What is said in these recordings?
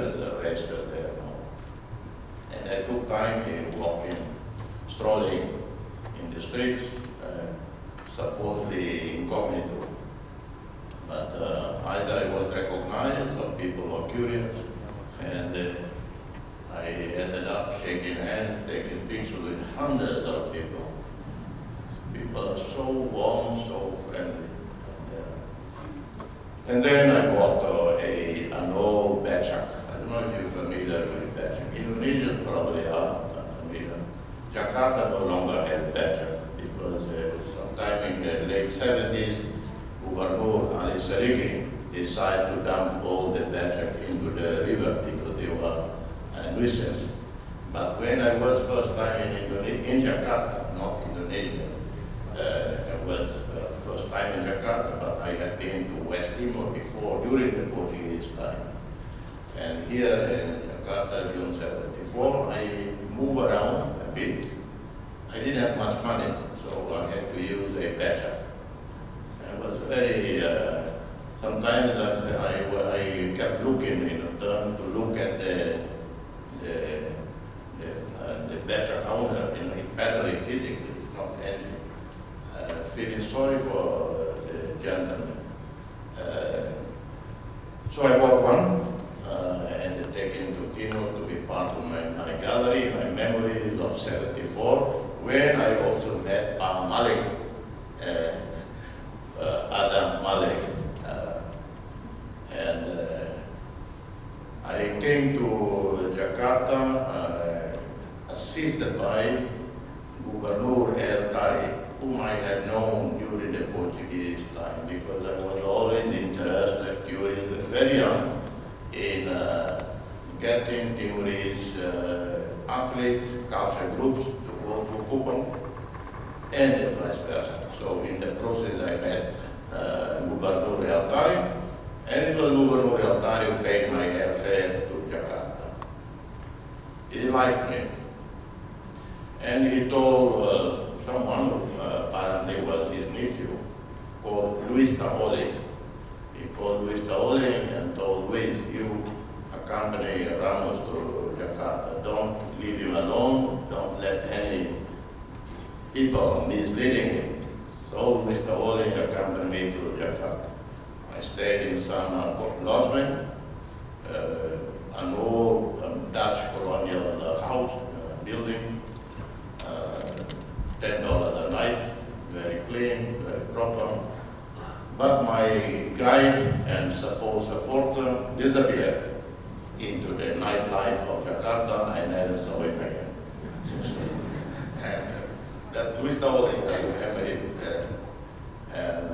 leaders arrested there now. And I took time in walking, strolling in the streets, supposedly incognito. But either I was recognized or people were curious, and I ended up shaking hands, taking pictures with hundreds of people. People are so warm, so friendly. And then I bought an old Becak. I don't know if you're familiar with Becak. Indonesians probably are familiar. Jakarta no longer has Becak because sometime in the late 70s, Gubernur Ali Sarigi decided to dump all the Becak into the river because they were a nuisance. But when I was first time in Jakarta, not Indonesia, I was first time in Jakarta, but I had been to West Timor before, during the Portuguese time. And here in Jakarta, June 74, I moved around a bit. I didn't have much money, so I had to use a Becak. I was very, sometimes I kept looking, turned to look at the Becak owner, he's paddling physically, it's not engine. Feeling sorry for the gentleman. So I bought one and taken to Timor to be part of my gallery, my memories of 74, when I also met Malik, Adam Malik. And I came to Jakarta assisted by Gubernur El Tai, whom I had known during the Portuguese time, because I was always interested during the very young in getting Timorese athletes, culture groups to go to Kupang, and vice versa. So in the process I met Gubernur El Tai, and it was Gubernur El Tai who paid my airfare to Jakarta. He liked me, and he told someone who apparently was his nephew, called Luis Taole. He called Luis Taole and told Luis, you accompany Ramos to Jakarta. Don't leave him alone. Don't let any people misleading him. So Luis Taole accompanied me to Jakarta. I stayed in some lodgement, an old Dutch colonial house, building. $10 a night, very clean, very proper. But my guide and supposed supporter disappeared into the nightlife of Jakarta. I never saw him again. And that Luis Taole, I remember him. And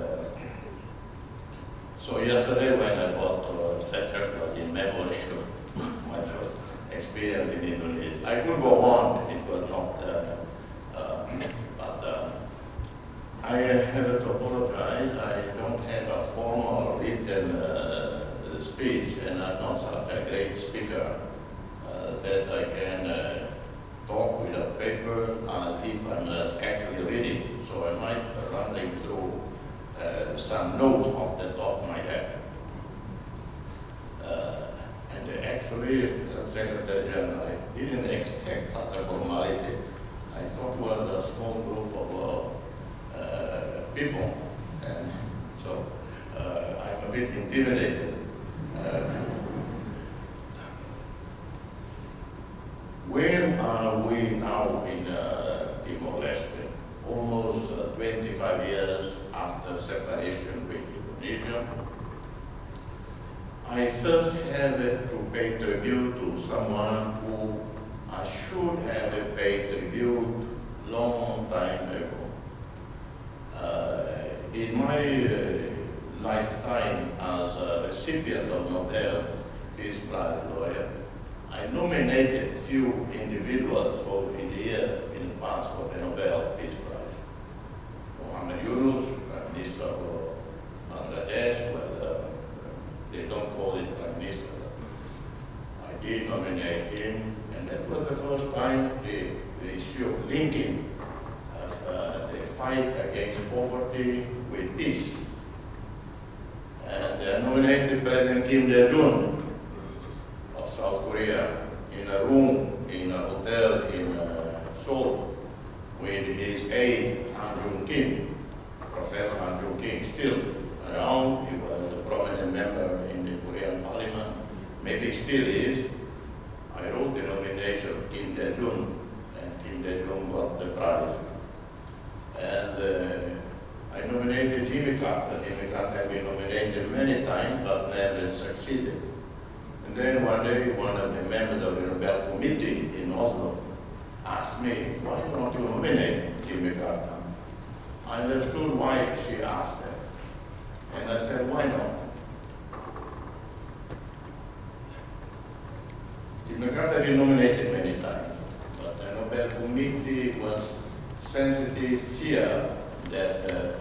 so yesterday when I bought that church was in memory of my first experience in Indonesia. I could go on, it was not I have to apologize. I don't have a formal written speech, and I'm not such a great speaker that I can talk with a paper if I'm actually reading. So I might run through some notes off the top of my head. And actually, Secretariat, I didn't expect such a formality. I thought it was a small group of people, and so I'm a bit intimidated. Where are we now in Timor-Leste? Almost 25 years after separation with Indonesia. I first had to pay tribute to someone who I should have paid tribute long time ago. In my lifetime as a recipient of Nobel Peace Prize laureate, I nominated few individuals over in the year in the past for the Nobel Peace Prize. Muhammad Yunus, Prime Minister of Bangladesh, well, they don't call it Prime Minister. I did nominate him, and that was the first time the issue of linking the fight against poverty with peace. And nominated President Kim Dae-jung of South Korea in a room in a hotel in Seoul with his aide, Han Jung-kim, Professor Han Jung-kim, still around. He was a prominent member in the Korean parliament, maybe still is. I wrote the nomination of Kim Dae-jung, and Kim Dae-jung got the prize. And I nominated Jimmy Carter. Jimmy Carter had been nominated many times, but never succeeded. And then one day, one of the members of the Nobel Committee in Oslo asked me, why don't you nominate Jimmy Carter? I understood why she asked that. And I said, why not? Jimmy Carter had been nominated many times, but the Nobel Committee was sensitive fear that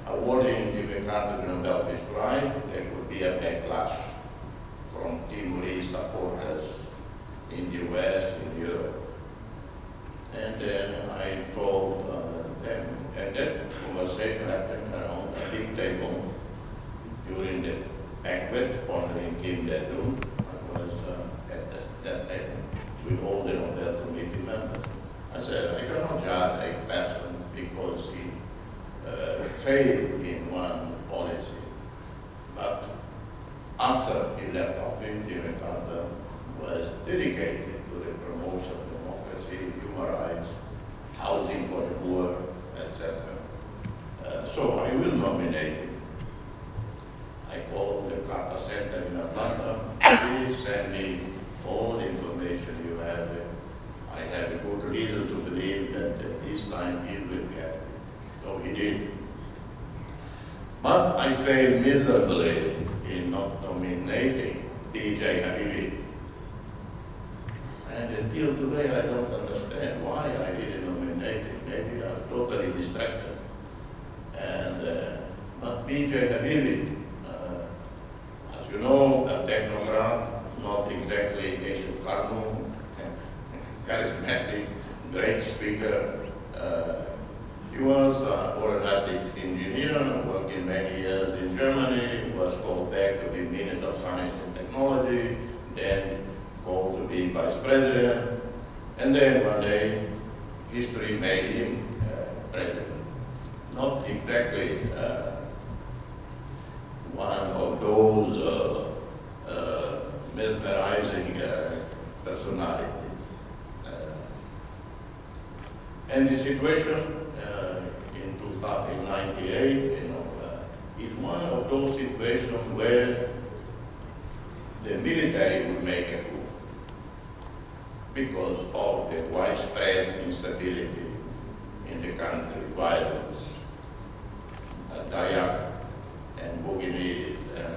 awarding Jimmy Carter the Nobel Peace Prize, there would be a backlash from Timor-Leste supporters in the West, in Europe. And then I told them, and that conversation happened around a big table during the banquet honoring Kim Dae-jung. I was at that table with all the Nobel Committee members. I said, I cannot judge a person because he failed in one policy. But after he left office, Jimmy Carter was dedicated to the promotion of democracy, human rights, housing for the poor, etc. So I will nominate him. I called the Carter Center in Atlanta. Please send me all the information you have. I have a good reason to believe that this time he will get it. So he did. But I failed miserably in not nominating B.J. Habibi. And until today I don't understand why I didn't nominate him. Maybe I was totally distracted. And but B.J. Habibi, as you know, a technocrat, not exactly a Sukarno, charismatic, great speaker. He was an aeronautics engineer, working many years in Germany, was called back to be Minister of Science and Technology, then called to be Vice President, and then one day history made him President. Not exactly one of those mesmerizing personalities. And the situation in 1998, is one of those situations where the military would make a coup because of the widespread instability in the country, violence, Dayak and Bougainville and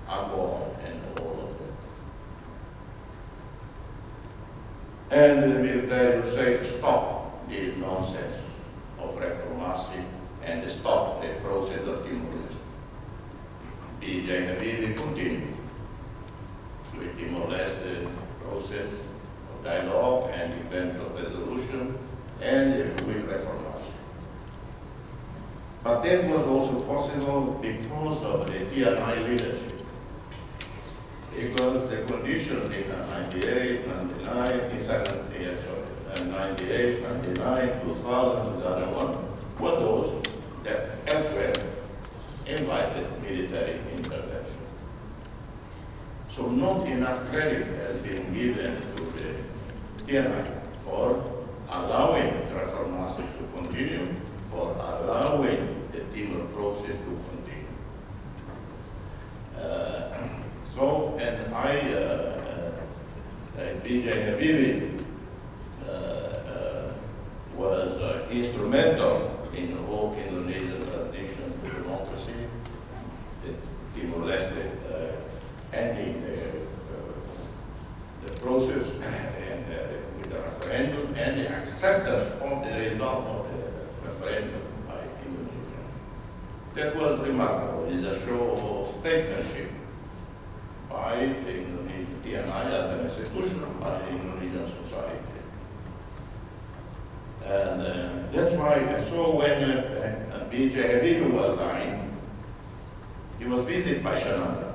Ambon and all of that. And the military would say, stop this nonsense of reformasi and stop the process of Timor-Leste. B.J. Habibi continued with Timor-Leste process of dialogue and eventual resolution and with reformasi. But that was also possible because of the TNI leadership. Because the conditions in 98, 99, 98, 99, 2000, 2001 were those that elsewhere invited military intervention. So not enough credit has been given to the TNI for allowing reformasi to continue, for allowing the Timor process to continue. B.J. Habibi was instrumental in the whole Indonesian transition to democracy, the Timor-Leste ending the process and with the referendum and the acceptance of the result of the referendum by Indonesia. That was remarkable. It's a show of statesmanship by the Indonesian TNI as an institution, by the Indonesian society. And that's why, so when B.J. Habibi was dying, he was visited by Shananda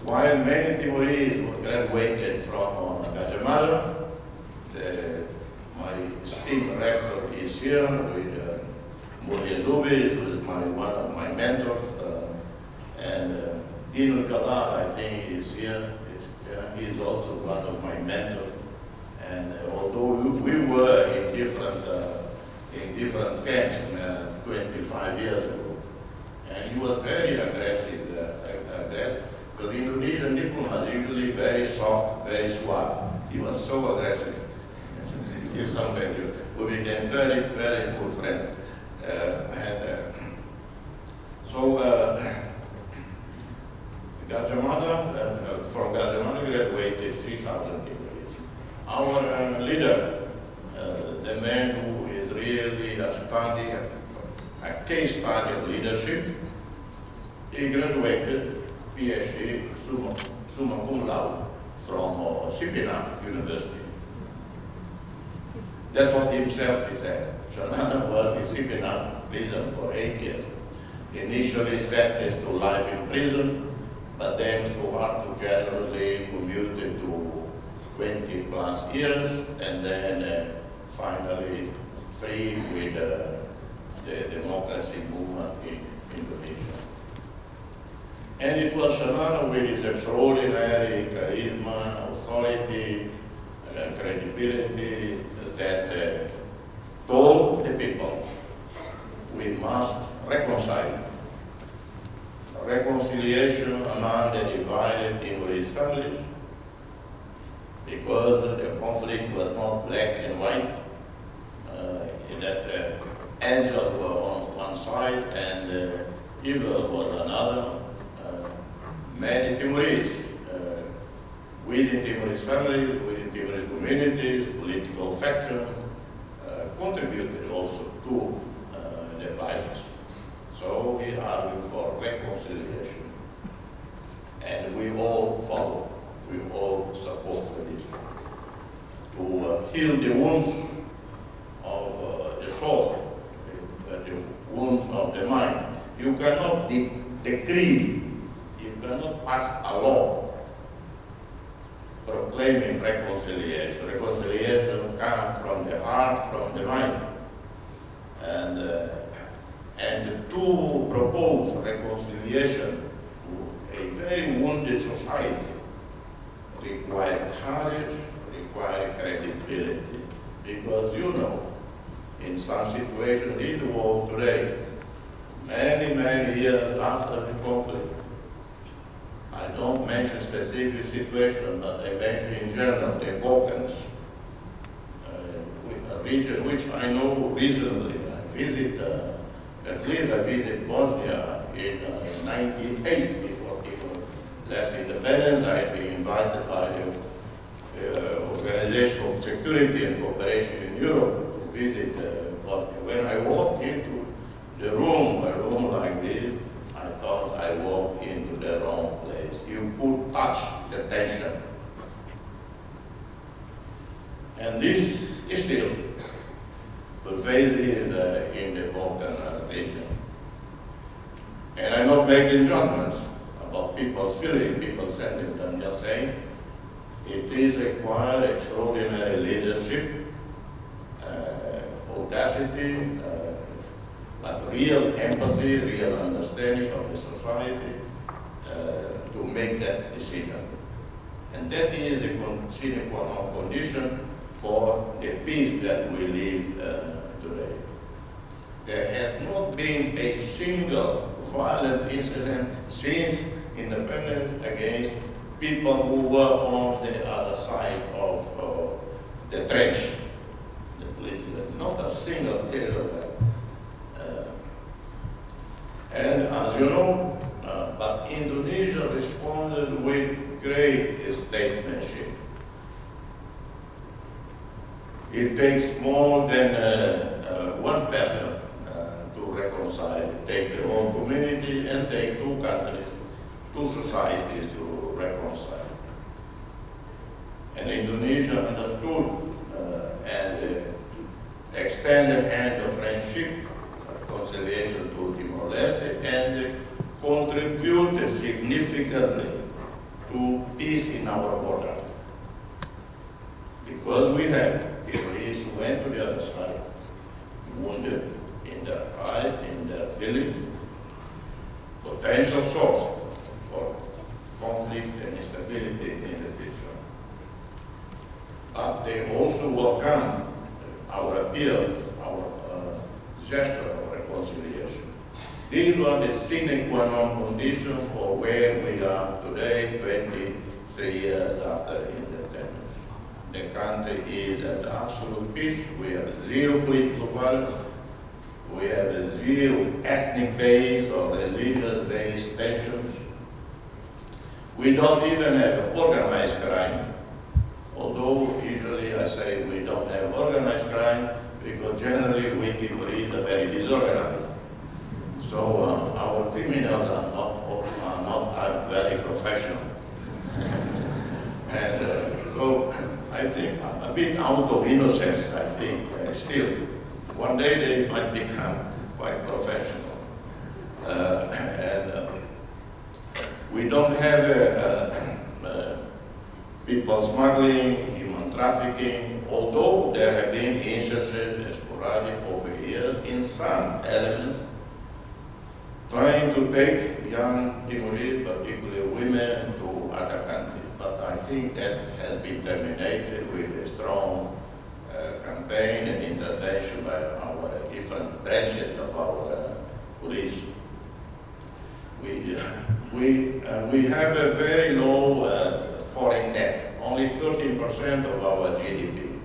while many Timorese graduated from Guatemala, my esteemed rector is here with Muriel Lubis, who is one of my mentors, and Dino Jalal, I think, is here. He's also one of my mentors. And although we were in different camps 25 years ago, and he was very aggressive, because Indonesian diplomats are usually very soft, very suave. He was so aggressive. In some way, we became very, very good friends. From Guatemala graduated 3,000 Timorese. Our leader, the man who is really a case study of leadership, he graduated PhD summa cum laude from Sipina University. That's what himself he said. Shanana was in Sipina prison for 8 years. Initially sentenced to life in prison, but then Suharto generously commuted to 20 plus years, and then finally free with the democracy movement in Indonesia. And it was Shanana with his extraordinary charisma, authority, credibility that told the people we must reconcile. Reconciliation among the divided Timorese families, because the conflict was not black and white, that angels were on one side and evil was another. Many Timorese, within Timorese families, within Timorese communities, political factions, contributed also to the violence. So we argue for reconciliation, and we all follow, we all support it to heal the wounds of the soul, the wounds of the mind. You cannot decree, you cannot pass a law proclaiming reconciliation. Reconciliation comes from the heart, from the mind. And to propose reconciliation to a very wounded society require courage, require credibility. Because in some situations in the world today, many, many years after the conflict, I don't mention specific situations, but I mention in general the Balkans, a region which I know reasonably. I visited Bosnia in 1998 before Timor-Leste independence. I had been invited by the Organization for Security and Cooperation in Europe to visit Bosnia. When I walked into a room like this, I thought I walked into the wrong place. You could touch the tension. And this is still pervasive in the Balkan region. And I'm not making judgments about people's feelings, people's sentiments. I'm just saying it is required extraordinary leadership, audacity, but real empathy, real understanding of the society to make that decision. And that is the sine qua non condition for the peace that we live today. There has not been a single violent incident since independence against people who were on the other side of the trench. The political, not a single case of that. And as you know, but Indonesia responded with great statesmanship. It takes more than one person to reconcile. Take the whole community and take two countries, two societies to reconcile. And Indonesia understood and extended hand of friendship, reconciliation to Timor-Leste, and contributed significantly peace in our border. Because we have Timorese who went to the other side, wounded in their pride, in their feelings, potential source for conflict and instability in the future. But they also welcome our appeal, our gesture of reconciliation. These were the sine qua non conditions for where we are today, 23 years after independence. The country is at absolute peace. We have zero political violence. We have zero ethnic-based or religious-based tensions. We don't even have organized crime, although usually I say we don't have organized crime because generally we Timorese are very disorganized. So our criminals are not very professional. And so I think a bit out of innocence, I think, still, one day they might become quite professional. We don't have people smuggling, human trafficking, although there have been instances, sporadic over the years, in some elements, trying to take young Timorese, particularly women, to other countries. But I think that has been terminated with a strong campaign and intervention by our different branches of our police. We have a very low foreign debt, only 13% of our GDP.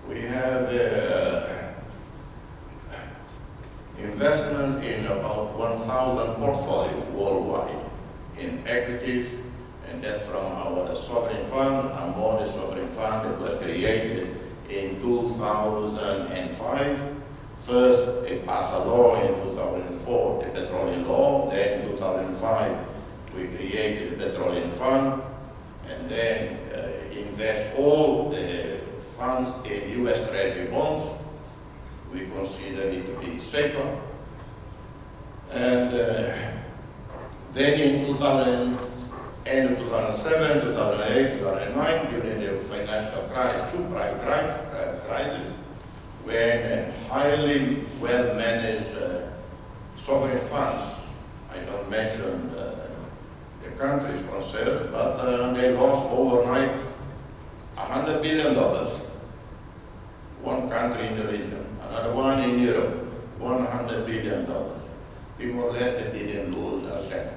We have investments in about 1,000 portfolios worldwide in equities, and that's from our sovereign fund, a modest sovereign fund that was created in 2005. First, it passed a law in 2004, the petroleum law. Then in 2005, we created the petroleum fund, and then invest all the funds in U.S. Treasury bonds. We consider it to be safer. And then in 2007, 2008, 2009, during the financial crisis, subprime crisis, when highly well-managed sovereign funds, I don't mention the countries concerned, but they lost overnight $100 billion. One country in the region, another one in Europe, $100 billion. Timor-Leste didn't lose a cent.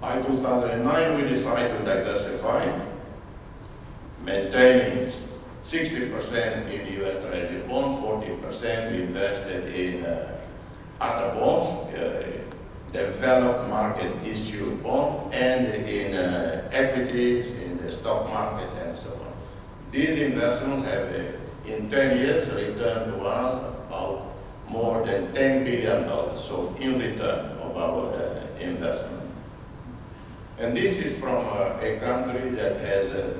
By 2009, we decided to diversify, maintaining 60% in U.S. Treasury bonds, 40% invested in other bonds, developed market issued bonds, and in equities, in the stock market, and so on. These investments have, in 10 years, returned to us about more than $10 billion, so in return of our investment. And this is from a country that has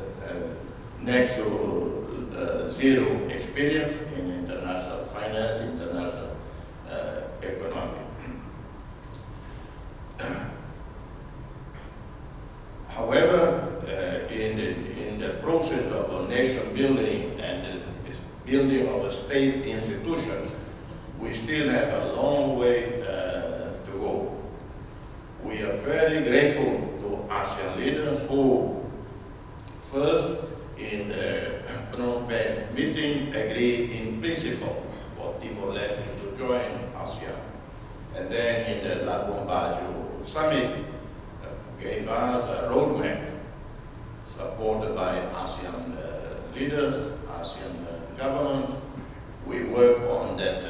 next to zero experience in international finance, international economy. However, in the process of nation building and the building of a state institution, we still have a long way to go. We are very grateful to ASEAN leaders who first in the Phnom Penh meeting agreed in principle for Timor-Leste to join ASEAN. And then in the Labuan Bajo summit gave us a roadmap supported by ASEAN leaders, ASEAN governments. We work on that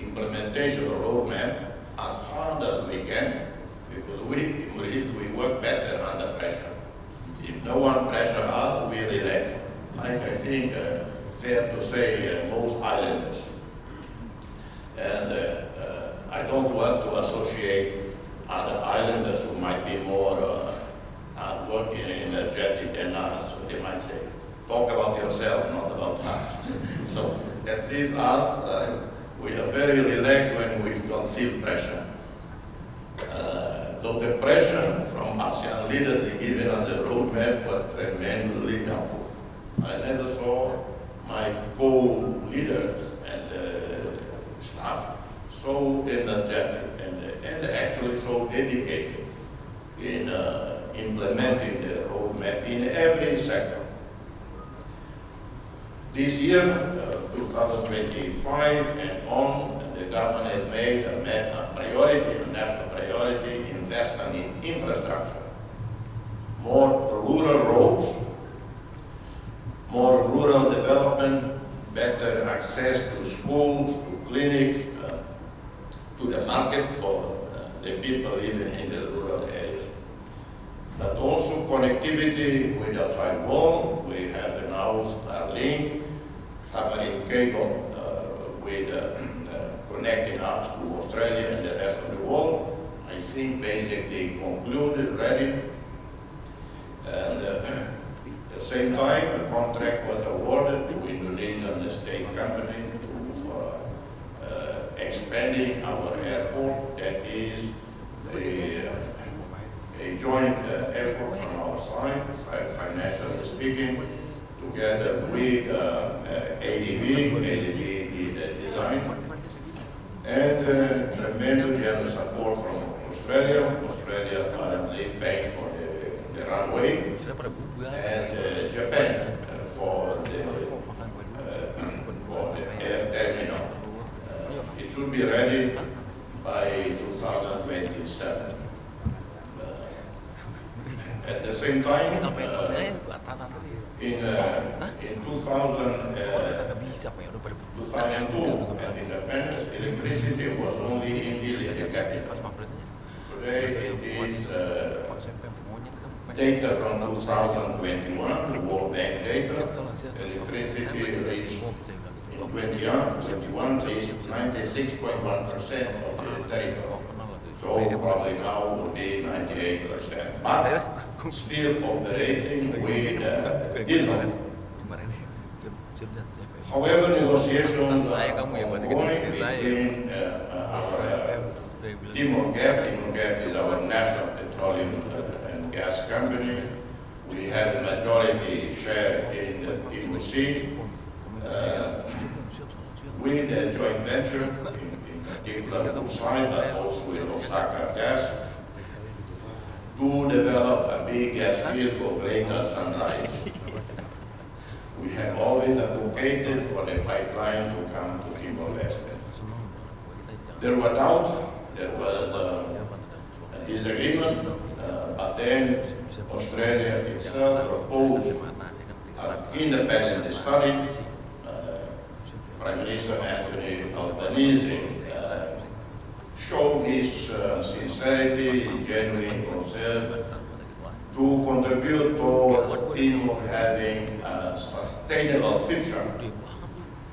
implementation of the roadmap as hard as we can, because we work better under pressure. If no one pressure us, we relax. Like I think fair to say most islanders. And I don't want to associate other islanders who might be more working and energetic than us. So they might say, talk about yourself, not about us. So at least us, we are very relaxed when we don't feel pressure. though the pressure from ASEAN leaders in giving us the roadmap was tremendously helpful. I never saw my co-leaders and staff so energetic and actually so dedicated in implementing the roadmap in every sector. This year, 2025 and on, the government has made a priority, a national priority, investment in infrastructure. More rural roads, more rural development, better access to schools, to clinics, to the market for the people living in the rural areas. But also connectivity with outside world. We have now Starlink, submarine cable with connecting us to Australia and the rest of the world. I think basically concluded, ready. And at the same time, the contract was awarded to Indonesian state companies for expanding our airport. That is a joint effort from our side, financially speaking, together with ADB. ADB did the design. And tremendous generous support from Australia. Australia currently paying for the runway. And Japan for the air terminal. It should be ready by 2027. At the same time, in 2002, at independence, electricity was only in the capital. Today it is data from 2021, the World Bank data. Electricity reached in 2021 reached 96.1% of the territory. So probably now will be 98%. But still operating with diesel. However, negotiations are ongoing between our Timor-Leste. Timor-Leste is our national petroleum and gas company. We have a majority share in the Timor Sea with a joint venture, in particular Usai, but also with Osaka Gas, to develop a big gas field for Greater Sunrise. We have always advocated for the pipeline to come to Timor-Leste. There were doubts, there was a disagreement, but then Australia itself proposed an independent study. Prime Minister Anthony Albanese showed his sincerity, genuine concern to contribute towards Timor having a sustainable future,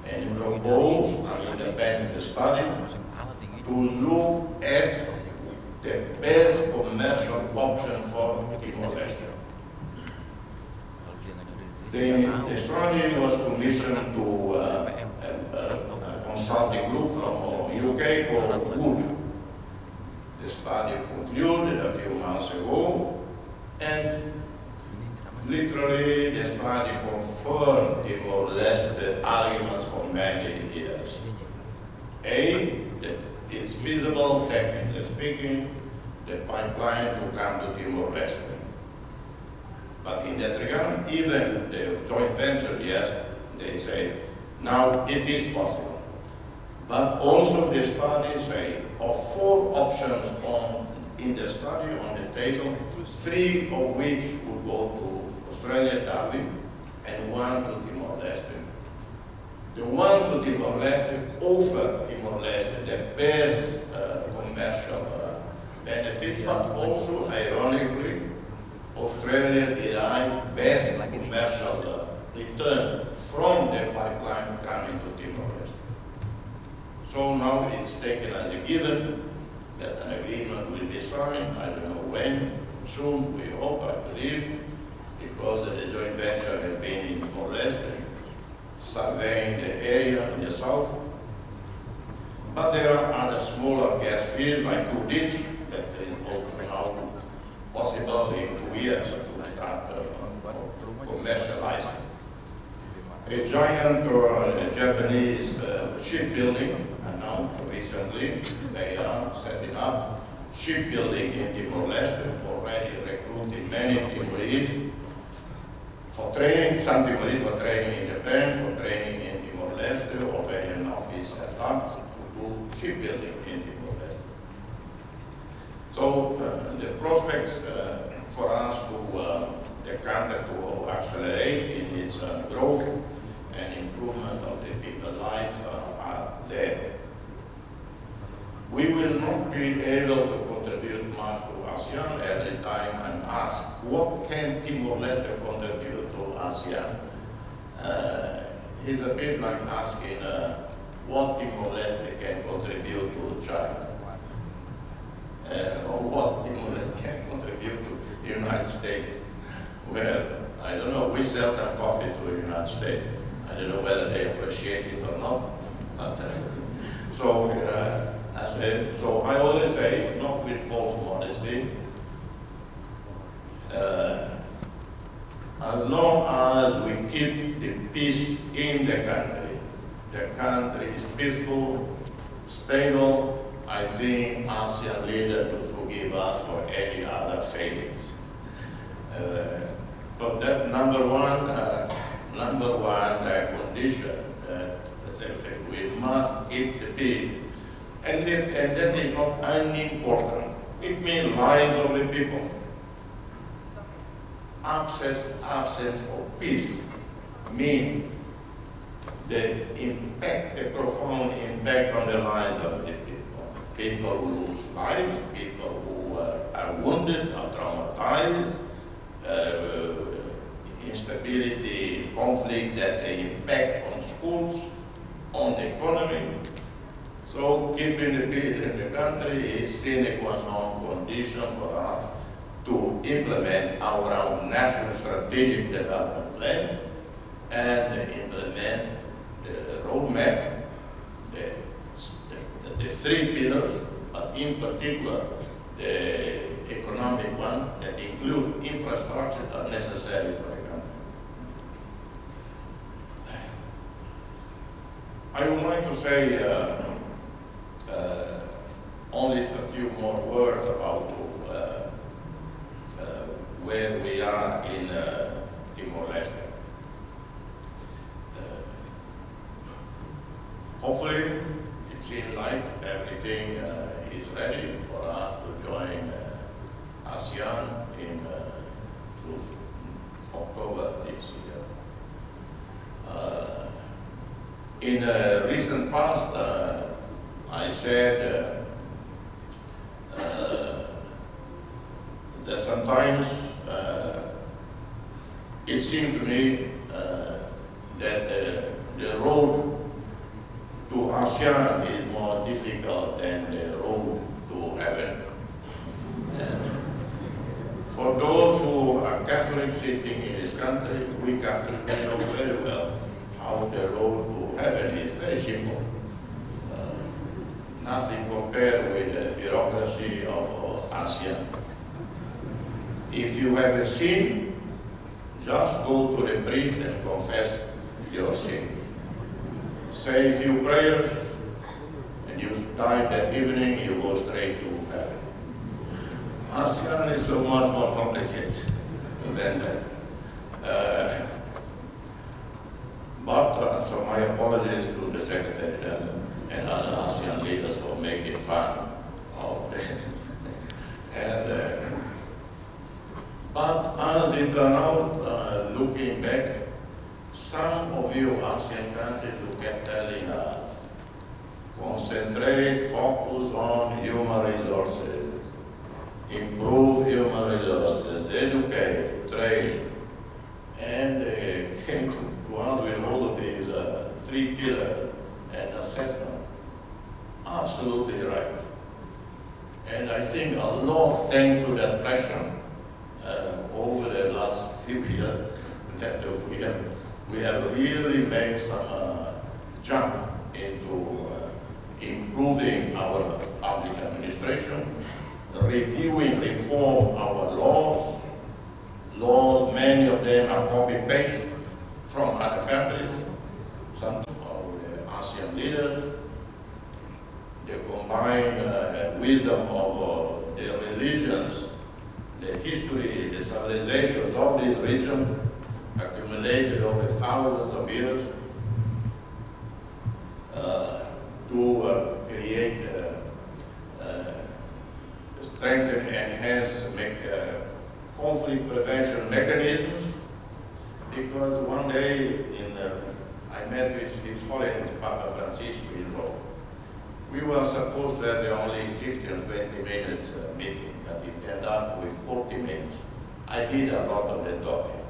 and proposed an independent study to look at the best commercial option for Timor-Leste. The study was commissioned to a consulting group from UK called Wood. The study concluded a few months ago, and literally the study confirmed Timor-Leste arguments for many years. A, that it's feasible, technically speaking, the pipeline to come to Timor-Leste. But in that regard, even the joint venture, yes, they say, now it is possible. But also the study say, of 4 options in the study on the table, 3 of which would go to Australia, Darwin, and 1 to Timor-Leste. The one to Timor-Leste offered Timor-Leste the best commercial benefit, but also, ironically, Australia derived best commercial return from the pipeline coming to Timor-Leste. So now it's taken as a given that an agreement will be signed. I don't know when, soon, we hope, I believe, because the joint venture has been in Timor-Leste, surveying the area in the south. But there are other smaller gas fields like Kudich that is also now shipbuilding in Timor-Leste, already recruiting many Timorese for training, some Timorese for training in Japan, for training in Timor-Leste, already enough is set up to do shipbuilding in Timor-Leste. So the prospects for us to the country to accelerate in its growth and improvement of the people's lives are there. We will not be able to contribute much to ASEAN. Every time I'm asked, what can Timor-Leste contribute to ASEAN? It's a bit like asking what Timor-Leste can contribute to China. Or what Timor-Leste can contribute to the United States. Well, I don't know, we sell some coffee to the United States. I don't know whether they appreciate it or not. But, so I always say, not with false modesty, as long as we keep the peace in the country is peaceful, stable, I think ASEAN leaders will forgive us for any other failures. But that's number one condition that we must keep the peace. And that is not unimportant. It means lives of the people. Absence of peace means the impact, the profound impact on the lives of the people. People who lose lives, people who are wounded, are traumatized, instability, conflict that they impact on schools, on the economy. So keeping the peace in the country is sine qua non condition for us to implement our own national strategic development plan and implement the roadmap, the three pillars, but in particular the economic one that includes infrastructure that are necessary for the country. I would like to say only a few more words about where we are in Timor-Leste. Hopefully, it seems like everything is ready for us to join ASEAN in October this year. In recent past, I said that sometimes it seemed to me that the road to ASEAN is more difficult than the road to heaven. And for those who are Catholics sitting in this country, we Catholics know very well how the road to heaven is very simple. Nothing compared with the bureaucracy of ASEAN. If you have a sin, just go to the priest and confess your sin. Say a few prayers, and you die that evening, you go straight to heaven. ASEAN is so much more complicated than that. So my apologies to the Secretariat and other ASEAN leaders for making fun of this. But as it turned out, looking back, some of you ASEAN countries who kept telling us, concentrate, focus on human resources, improve human resources, educate, train, and came to us with all of these three pillars and assessment. Absolutely right. And I think a lot thanks to that pressure over the last few years that we have really made some jump into improving our public administration, reviewing, reform our laws. Laws, many of them are copy-paste from other countries. Some of the ASEAN leaders, the combined wisdom of the religions, the history, the civilizations of this region accumulated over thousands of years to create, strengthen, enhance, make conflict prevention mechanisms. Because one day I met with His Holiness Papa Francisco in Rome. We were supposed to have only 15 or 20 minutes meeting, but it ended up with 40 minutes. I did a lot of the talking.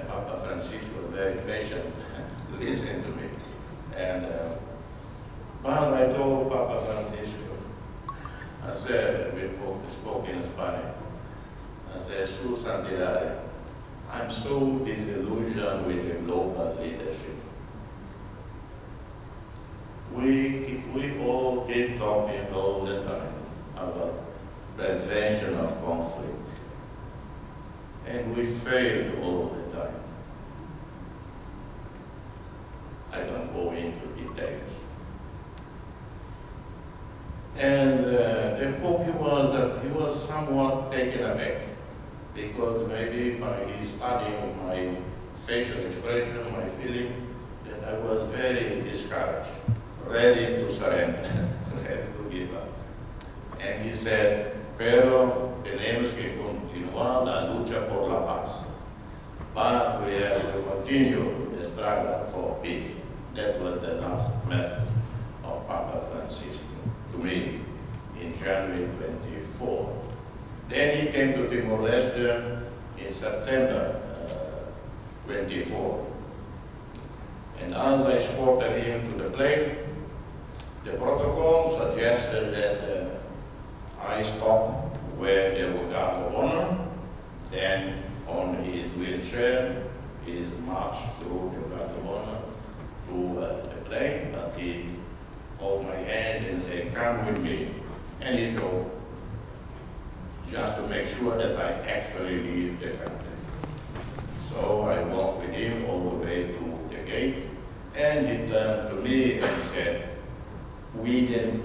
Papa Francisco was very patient, listening to me. And but I told Papa Francisco, I said, we spoke in Spanish, I said, Su Santidad, I'm so disillusioned with the global leadership. We all keep talking all the time about prevention of conflict, and we fail all the time. I don't go into details. And the Pope, he was somewhat taken aback, because maybe by his studying of my facial expression, my feeling, that I was very discouraged, ready to surrender, ready to give up. And he said, pero tenemos que continuar la lucha por la paz. But we have to continue the struggle for peace. That was the last message of Papa Francisco to me in January 24. Then he came to Timor-Leste in September 24. And as I escorted him to the plane, the protocol suggested that I stop where there was guard of honor, then on his wheelchair, he's marched through the guard of honor to the plane, but he held my hand and said, come with me. And he drove, just to make sure that I actually leave the country. So I walked with him all the way to the gate, and he turned to me and said, cuiden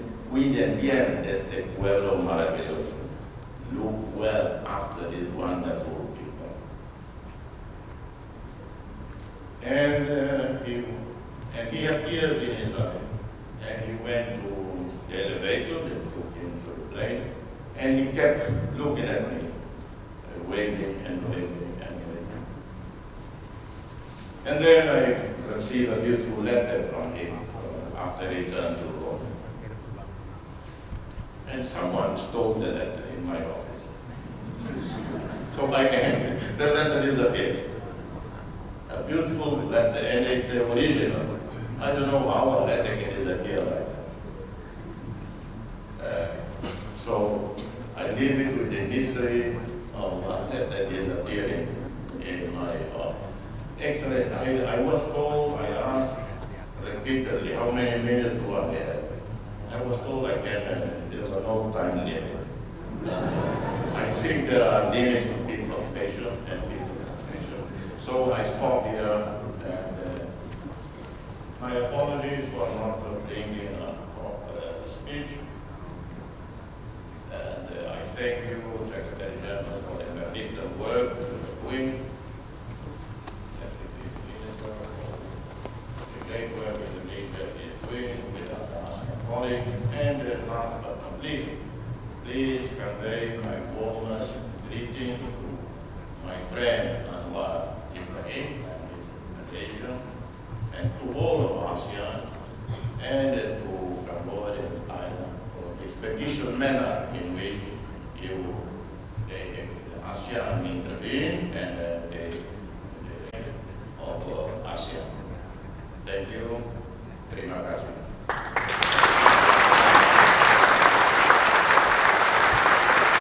bien este pueblo maravilloso. Look well after these wonderful people. And he appeared in his life, and he went to the elevator that took him to the plane, and he kept looking at me, waving and waving and waving. And then I received a beautiful letter from him after he returned to Rome. And someone stole the letter in my office. So by hand, the letter disappeared. A beautiful letter, and it's the original. I don't know how a letter can disappear like that. So I leave it with the mystery of a letter disappearing in my office. Excellency, I was told, I asked repeatedly, how many minutes do I have? I was told I can, there was no time limit. I think there are limits to people's patience and people's attention. So I stop here, and my apologies for not bringing a proper speech. And I thank you, Secretariat, for the magnificent work you are doing. The great work Indonesia is doing with our colleagues. And last but not least, please convey my warmest greetings to my friend Anwar Ibrahim and his delegation, and to all of ASEAN, and to Cambodia and Thailand for the expeditious manner in which the ASEAN intervened and the of ASEAN. Thank you. Terima kasih.